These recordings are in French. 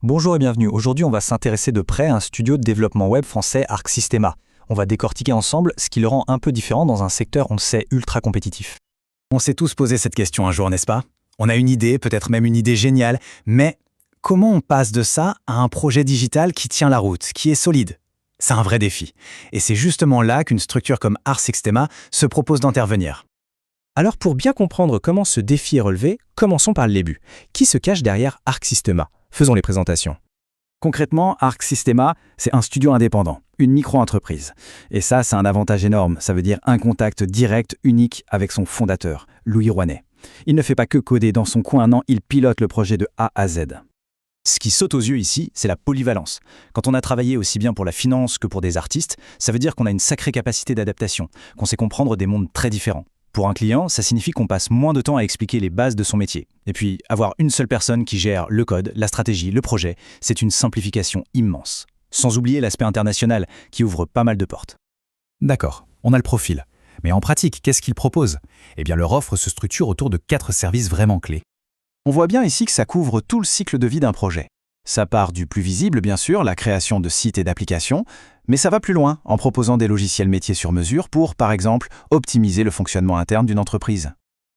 Bonjour et bienvenue. Aujourd'hui, on va s'intéresser de près à un studio de développement web français Arc Systema. On va décortiquer ensemble ce qui le rend un peu différent dans un secteur, on le sait, ultra compétitif. On s'est tous posé cette question un jour, n'est-ce pas? On a une idée, peut-être même une idée géniale, mais comment on passe de ça à un projet digital qui tient la route, qui est solide? C'est un vrai défi. Et c'est justement là qu'une structure comme Arc Systema se propose d'intervenir. Alors pour bien comprendre comment ce défi est relevé, commençons par le début. Qui se cache derrière Arc Systema? Faisons les présentations. Concrètement, Arc Systema, c'est un studio indépendant, une micro-entreprise. Et ça, c'est un avantage énorme. Ça veut dire un contact direct, unique avec son fondateur, Louis Rouanet. Il ne fait pas que coder dans son coin, non, il pilote le projet de A à Z. Ce qui saute aux yeux ici, c'est la polyvalence. Quand on a travaillé aussi bien pour la finance que pour des artistes, ça veut dire qu'on a une sacrée capacité d'adaptation, qu'on sait comprendre des mondes très différents. Pour un client, ça signifie qu'on passe moins de temps à expliquer les bases de son métier. Et puis, avoir une seule personne qui gère le code, la stratégie, le projet, c'est une simplification immense. Sans oublier l'aspect international, qui ouvre pas mal de portes. D'accord, on a le profil. Mais en pratique, qu'est-ce qu'il propose? Eh bien, leur offre se structure autour de 4 services vraiment clés. On voit bien ici que ça couvre tout le cycle de vie d'un projet. Ça part du plus visible, bien sûr, la création de sites et d'applications, mais ça va plus loin en proposant des logiciels métiers sur mesure pour, par exemple, optimiser le fonctionnement interne d'une entreprise.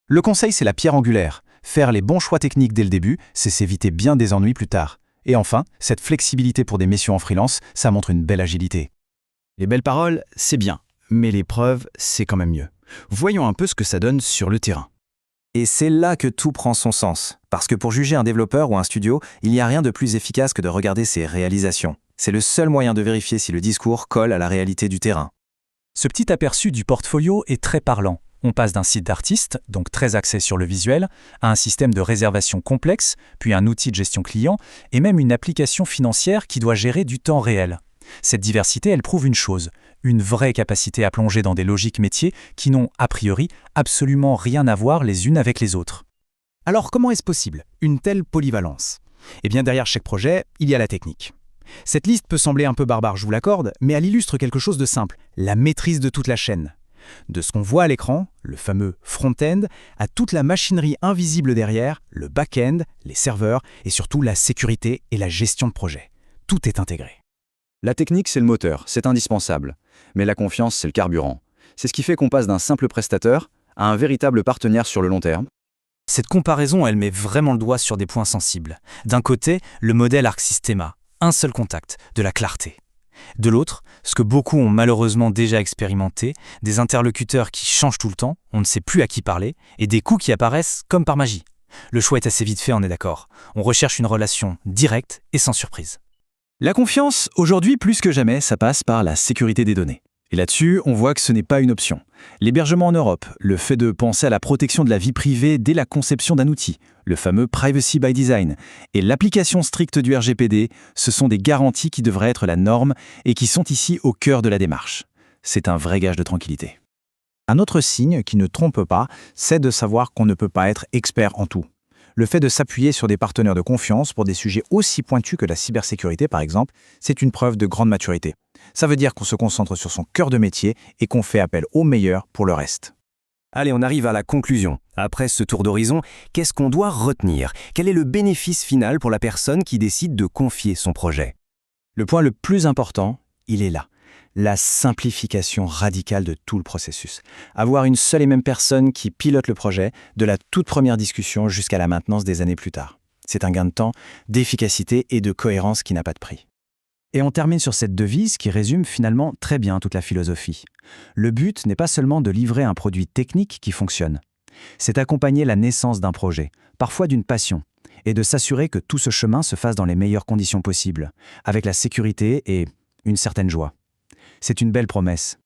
Le conseil, c'est la pierre angulaire. Faire les bons choix techniques dès le début, c'est s'éviter bien des ennuis plus tard. Et enfin, cette flexibilité pour des missions en freelance, ça montre une belle agilité. Les belles paroles, c'est bien, mais les preuves, c'est quand même mieux. Voyons un peu ce que ça donne sur le terrain. Et c'est là que tout prend son sens. Parce que pour juger un développeur ou un studio, il n'y a rien de plus efficace que de regarder ses réalisations. C'est le seul moyen de vérifier si le discours colle à la réalité du terrain. Ce petit aperçu du portfolio est très parlant. On passe d'un site d'artiste, donc très axé sur le visuel, à un système de réservation complexe, puis un outil de gestion client, et même une application financière qui doit gérer du temps réel. Cette diversité, elle prouve une chose, une vraie capacité à plonger dans des logiques métiers qui n'ont, a priori, absolument rien à voir les unes avec les autres. Alors comment est-ce possible, une telle polyvalence? Eh bien derrière chaque projet, il y a la technique. Cette liste peut sembler un peu barbare, je vous l'accorde, mais elle illustre quelque chose de simple, la maîtrise de toute la chaîne. De ce qu'on voit à l'écran, le fameux front-end, à toute la machinerie invisible derrière, le back-end, les serveurs et surtout la sécurité et la gestion de projet. Tout est intégré. La technique, c'est le moteur, c'est indispensable. Mais la confiance, c'est le carburant. C'est ce qui fait qu'on passe d'un simple prestataire à un véritable partenaire sur le long terme. Cette comparaison, elle met vraiment le doigt sur des points sensibles. D'un côté, le modèle Arc Systema, un seul contact, de la clarté. De l'autre, ce que beaucoup ont malheureusement déjà expérimenté, des interlocuteurs qui changent tout le temps, on ne sait plus à qui parler, et des coups qui apparaissent comme par magie. Le choix est assez vite fait, on est d'accord. On recherche une relation directe et sans surprise. La confiance, aujourd'hui plus que jamais, ça passe par la sécurité des données. Et là-dessus, on voit que ce n'est pas une option. L'hébergement en Europe, le fait de penser à la protection de la vie privée dès la conception d'un outil, le fameux Privacy by Design, et l'application stricte du RGPD, ce sont des garanties qui devraient être la norme et qui sont ici au cœur de la démarche. C'est un vrai gage de tranquillité. Un autre signe qui ne trompe pas, c'est de savoir qu'on ne peut pas être expert en tout. Le fait de s'appuyer sur des partenaires de confiance pour des sujets aussi pointus que la cybersécurité, par exemple, c'est une preuve de grande maturité. Ça veut dire qu'on se concentre sur son cœur de métier et qu'on fait appel aux meilleurs pour le reste. Allez, on arrive à la conclusion. Après ce tour d'horizon, qu'est-ce qu'on doit retenir? Quel est le bénéfice final pour la personne qui décide de confier son projet? Le point le plus important, il est là. La simplification radicale de tout le processus. Avoir une seule et même personne qui pilote le projet, de la toute première discussion jusqu'à la maintenance des années plus tard. C'est un gain de temps, d'efficacité et de cohérence qui n'a pas de prix. Et on termine sur cette devise qui résume finalement très bien toute la philosophie. Le but n'est pas seulement de livrer un produit technique qui fonctionne. C'est accompagner la naissance d'un projet, parfois d'une passion, et de s'assurer que tout ce chemin se fasse dans les meilleures conditions possibles, avec la sécurité et une certaine joie. C'est une belle promesse,